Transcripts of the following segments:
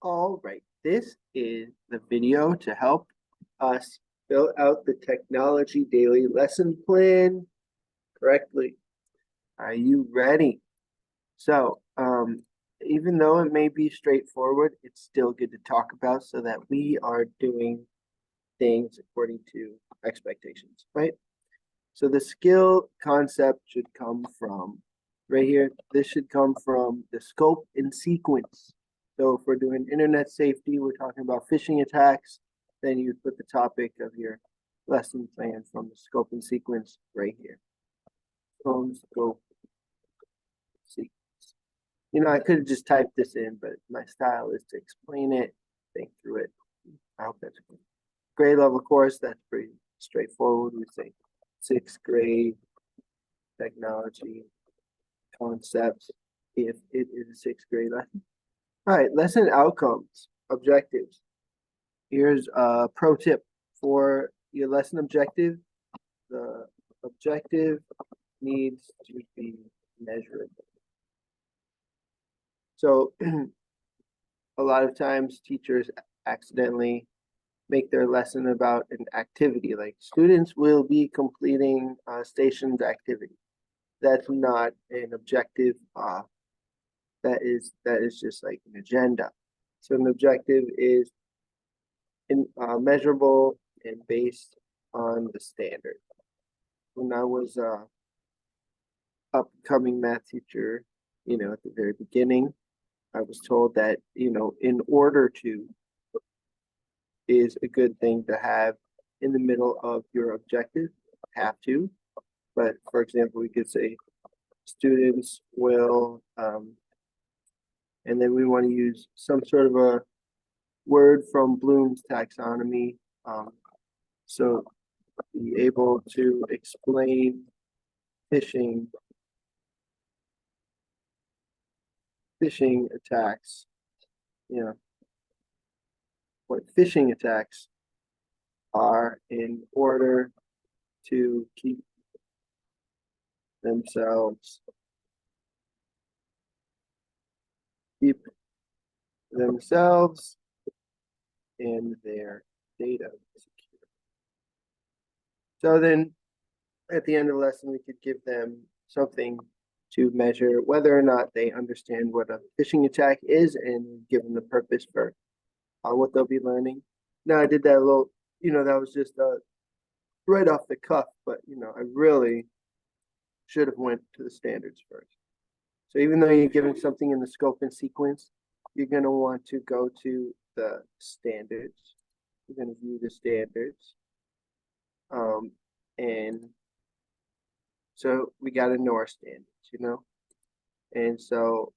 All right, this is the video to help us fill out the technology daily lesson plan correctly. Are you ready? So, even though it may be straightforward, it's still good to talk about so that we are doing things according to expectations, right? So the skill concept should come from right here. This should come from the scope and sequence. So if we're doing internet safety, we're talking about phishing attacks, then you put the topic of your lesson plan from the scope and sequence right here. From scope sequence. You know, I could have just typed this in, but my style is to explain it, think through it. I hope that's good. Grade level course, that's pretty straightforward. We say sixth grade technology concepts if it is a sixth grade lesson. All right, lesson outcomes, objectives. Here's a pro tip for your lesson objective. The objective needs to be measurable. So a lot of times teachers accidentally make their lesson about an activity, like students will be completing stationed activity. That's not an objective. That is just like an agenda. So an objective is measurable and based on the standard. When I was a upcoming math teacher, at the very beginning, I was told that, in order to is a good thing to have in the middle of your objective, have to. But for example, we could say students will, and then we want to use some sort of a word from Bloom's taxonomy. So be able to explain phishing attacks, what phishing attacks are in order to keep themselves and their data secure. So then at the end of the lesson, we could give them something to measure whether or not they understand what a phishing attack is and give them the purpose for what they'll be learning. Now I did that a little, that was just right off the cuff, but I really should have went to the standards first. So even though you're giving something in the scope and sequence, you're going to want to go to the standards. You're going to view the standards. And so we got to know our standards, and so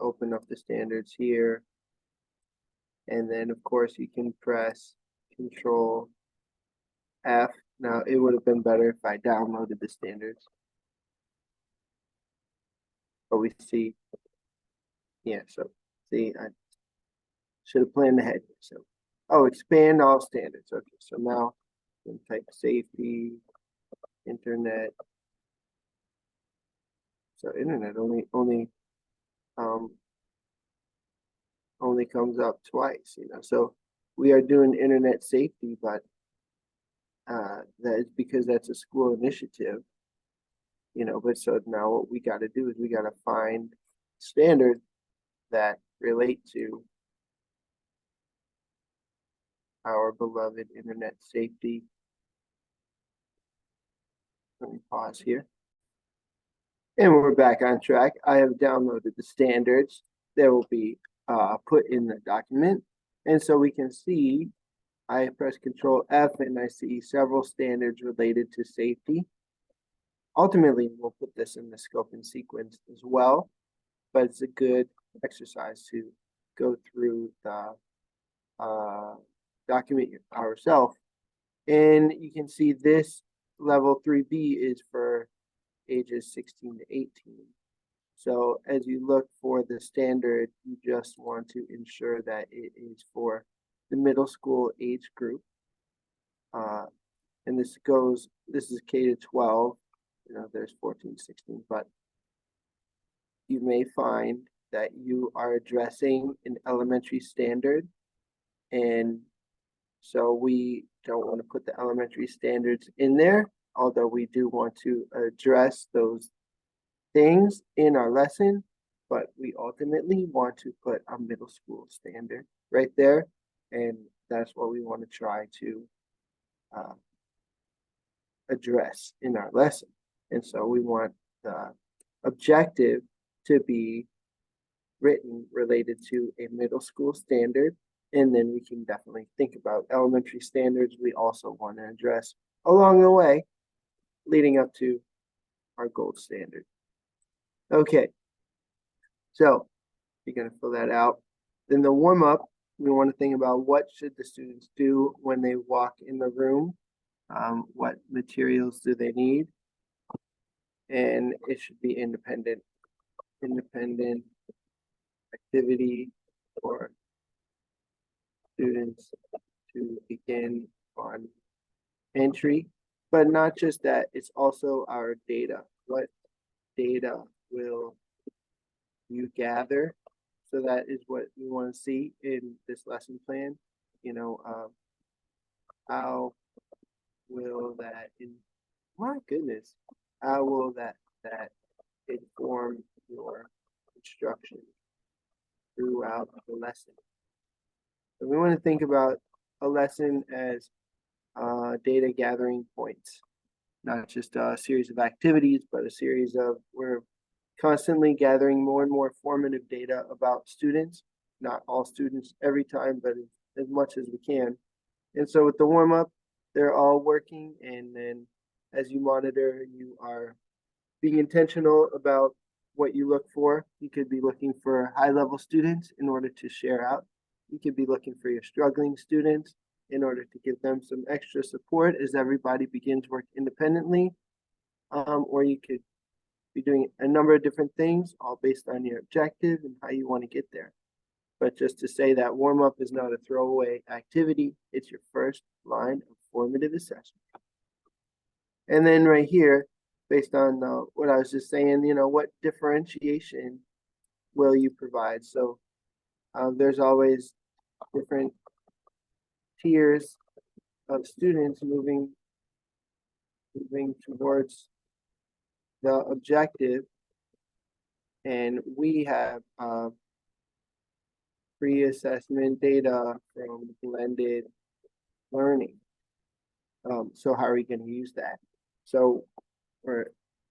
open up the standards here. And then of course you can press Control F. Now it would have been better if I downloaded the standards. But we see, so see, I should have planned ahead. So, expand all standards. Okay, so now I'm going to type safety, internet. So internet only comes up twice, So we are doing internet safety, but that is because that's a school initiative, but so now what we got to do is we got to find standards that relate to our beloved internet safety. Let me pause here. And we're back on track. I have downloaded the standards that will be put in the document. And so we can see, I press Control F and I see several standards related to safety. Ultimately, we'll put this in the scope and sequence as well, but it's a good exercise to go through the document ourselves. And you can see this level 3B is for ages 16 to 18. So as you look for the standard, you just want to ensure that it is for the middle school age group. And this is K to 12, there's 14, 16, but you may find that you are addressing an elementary standard. And so we don't want to put the elementary standards in there, although we do want to address those things in our lesson, but we ultimately want to put a middle school standard right there. And that's what we want to try to address in our lesson. And so we want the objective to be written related to a middle school standard. And then we can definitely think about elementary standards we also want to address along the way, leading up to our gold standard. Okay, so you're going to fill that out. Then the warm up, we want to think about what should the students do when they walk in the room. What materials do they need? And it should be independent activity for students to begin on entry. But not just that, it's also our data. What data will you gather? So that is what we want to see in this lesson plan. How will that my goodness, how will that inform your instruction throughout the lesson? So we want to think about a lesson as data gathering points, not just a series of activities, but a series of, we're constantly gathering more and more formative data about students, not all students every time, but as much as we can. And so with the warm up, they're all working, and then as you monitor, you are being intentional about what you look for. You could be looking for high-level students in order to share out. You could be looking for your struggling students in order to give them some extra support as everybody begins work independently. Or you could be doing a number of different things, all based on your objective and how you want to get there. But just to say that warm-up is not a throwaway activity, it's your first line of formative assessment. And then right here, based on what I was just saying, what differentiation will you provide? So there's always different tiers of students moving towards the objective. And we have pre-assessment data from blended learning. So how are we going to use that? So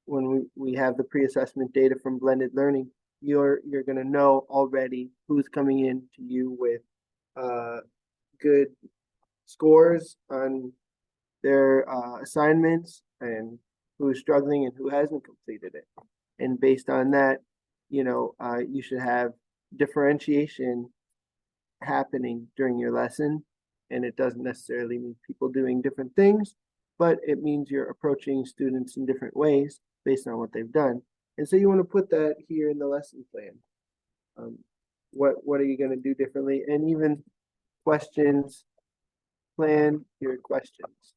when we have the pre-assessment data from blended learning, you're going to know already who's coming in to you with good scores on their assignments and who's struggling and who hasn't completed it. And based on that, you should have differentiation happening during your lesson. And it doesn't necessarily mean people doing different things, but it means you're approaching students in different ways based on what they've done. And so you want to put that here in the lesson plan. What are you going to do differently? And even questions, plan your questions.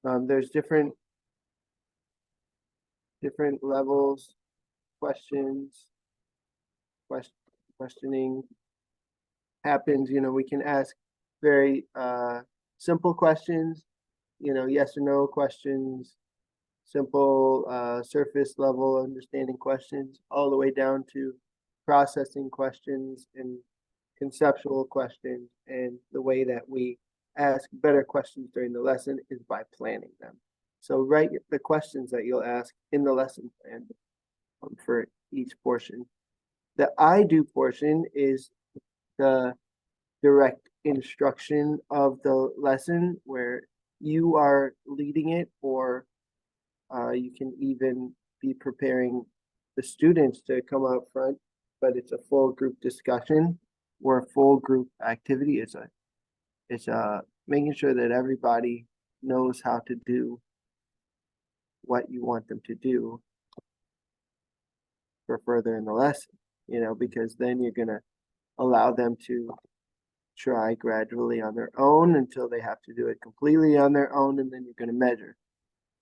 There's different levels, questioning happens. We can ask very simple questions, yes or no questions, simple surface level understanding questions, all the way down to processing questions and conceptual questions. And the way that we ask better questions during the lesson is by planning them. So write the questions that you'll ask in the lesson plan for each portion. The I do portion is the direct instruction of the lesson, where you are leading it, or you can even be preparing the students to come out front, but it's a full group discussion or a full group activity. It's making sure that everybody knows how to do what you want them to do for further in the lesson, because then you're going to allow them to try gradually on their own until they have to do it completely on their own, and then you're going to measure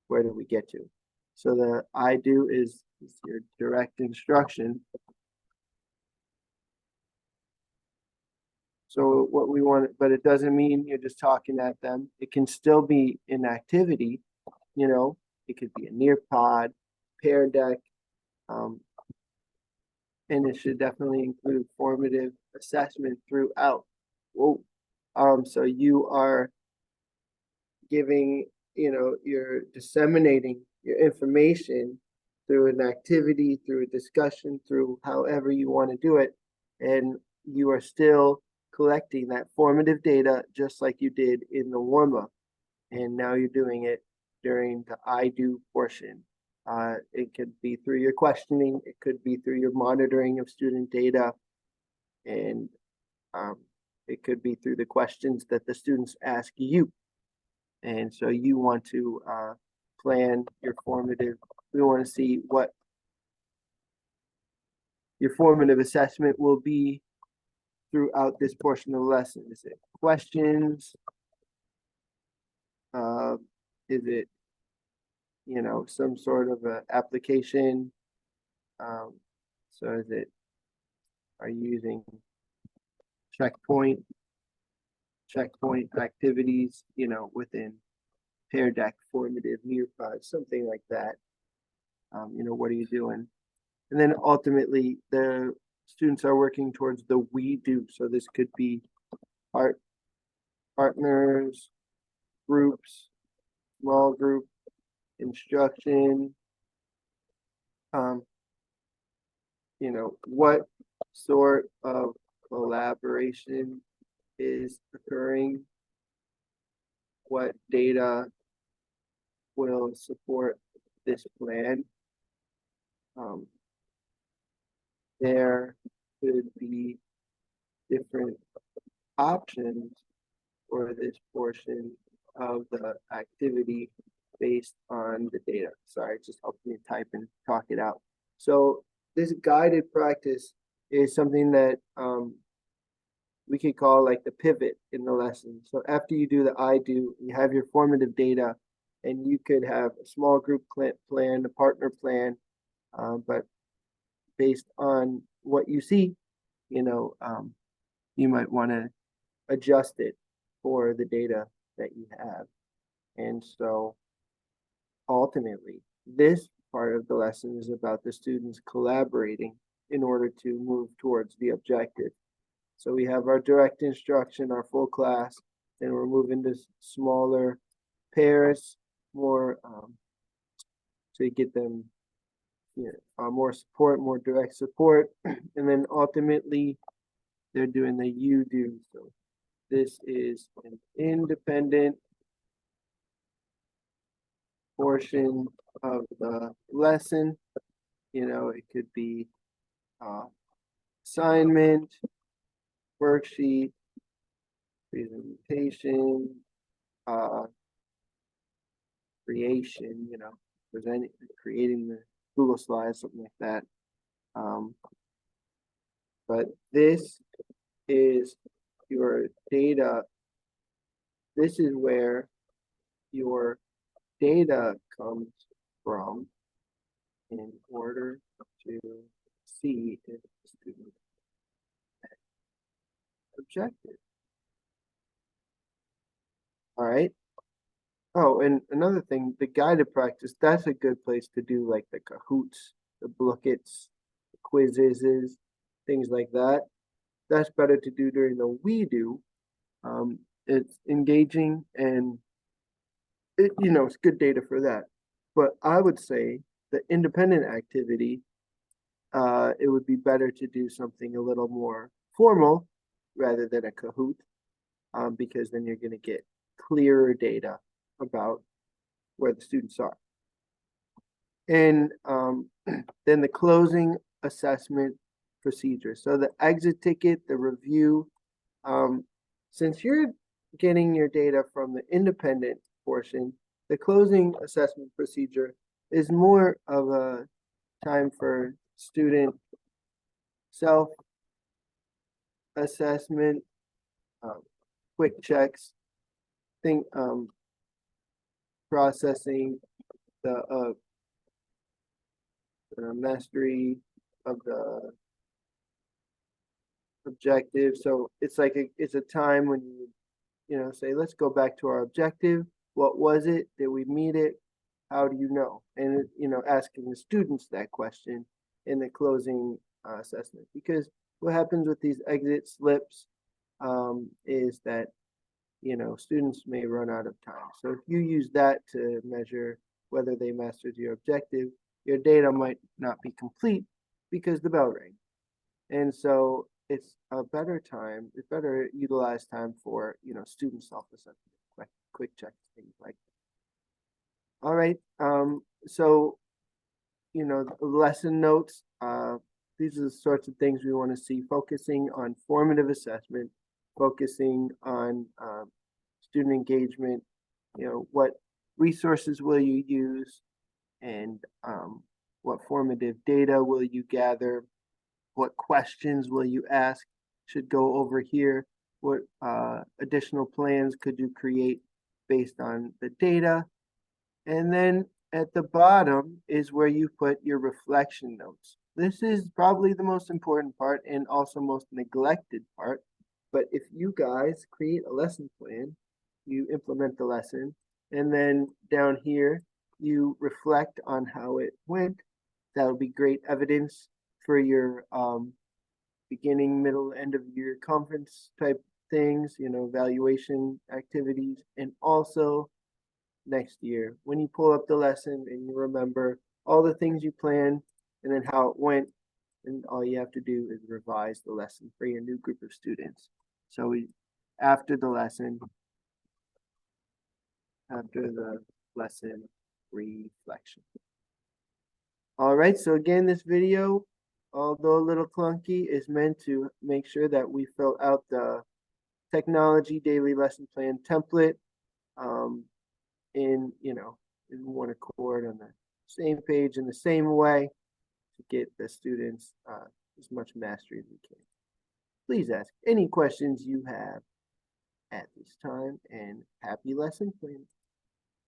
where do we get to. So the I do is your direct instruction, So what we want, but it doesn't mean you're just talking at them. It can still be an activity, you know, it could be a Nearpod, Pear Deck, um, and it should definitely include formative assessment throughout. Whoa. So you are giving, you're disseminating your information through an activity, through a discussion, through however you want to do it. And you are still collecting that formative data just like you did in the warm up. And now you're doing it during the I do portion. It could be through your questioning, it could be through your monitoring of student data, and it could be through the questions that the students ask you. And so you want to plan your formative, we want to see what your formative assessment will be throughout this portion of the lesson. Is it questions? Is it, some sort of a application? So is it, are you using checkpoint activities, within Pear Deck, formative, Nearpod, something like that? What are you doing? And then ultimately, the students are working towards the we do. So this could be partners, groups, small group, instruction. What sort of collaboration is occurring? What data will support this plan? There could be different options for this portion of the activity based on the data. Sorry, it just helped me type and talk it out. So this guided practice is something that we could call like the pivot in the lesson. So after you do the I do, you have your formative data, and you could have a small group plan, a partner plan, but based on what you see, you might want to adjust it for the data that you have. And so ultimately, this part of the lesson is about the students collaborating in order to move towards the objective. So we have our direct instruction, our full class, then we're moving to smaller pairs, more to get them more support, more direct support. And then ultimately, they're doing the you do. So this is an independent portion of the lesson. It could be assignment, worksheet, presentation, creation, creating the Google Slides, something like that. But this is your data. This is where your data comes from in order to see if the student objective. All right. Oh, and another thing, the guided practice, that's a good place to do like the Kahoots, the Blookits, the quizzes, things like that. That's better to do during the we do. It's engaging, and it's good data for that. But I would say the independent activity, it would be better to do something a little more formal rather than a Kahoot, because then you're going to get clearer data about where the students are. And then the closing assessment procedure. So the exit ticket, the review, since you're getting your data from the independent portion, the closing assessment procedure is more of a time for student self-assessment, quick checks, processing the mastery of the objective. So it's like it's a time when you say, let's go back to our objective. What was it? Did we meet it? How do you know? And asking the students that question in the closing assessment, because what happens with these exit slips is that students may run out of time. So if you use that to measure whether they mastered your objective, your data might not be complete because the bell rang. And so it's a better time, it's better utilized time for, student self-assessment, quick checks, things like that. All right. So, lesson notes, these are the sorts of things we want to see, focusing on formative assessment, focusing on student engagement, what resources will you use, and what formative data will you gather, what questions will you ask should go over here, what additional plans could you create based on the data. And then at the bottom is where you put your reflection notes. This is probably the most important part and also most neglected part. But if you guys create a lesson plan, you implement the lesson, and then down here, you reflect on how it went. That'll be great evidence for your beginning, middle, end of year conference type things, evaluation activities, and also next year when you pull up the lesson and you remember all the things you planned and then how it went, and all you have to do is revise the lesson for your new group of students. So after the lesson reflection. All right, so again, this video, although a little clunky, is meant to make sure that we fill out the technology daily lesson plan template in one accord, on the same page, in the same way, to get the students as much mastery as we can. Please ask any questions you have at this time, and happy lesson planning.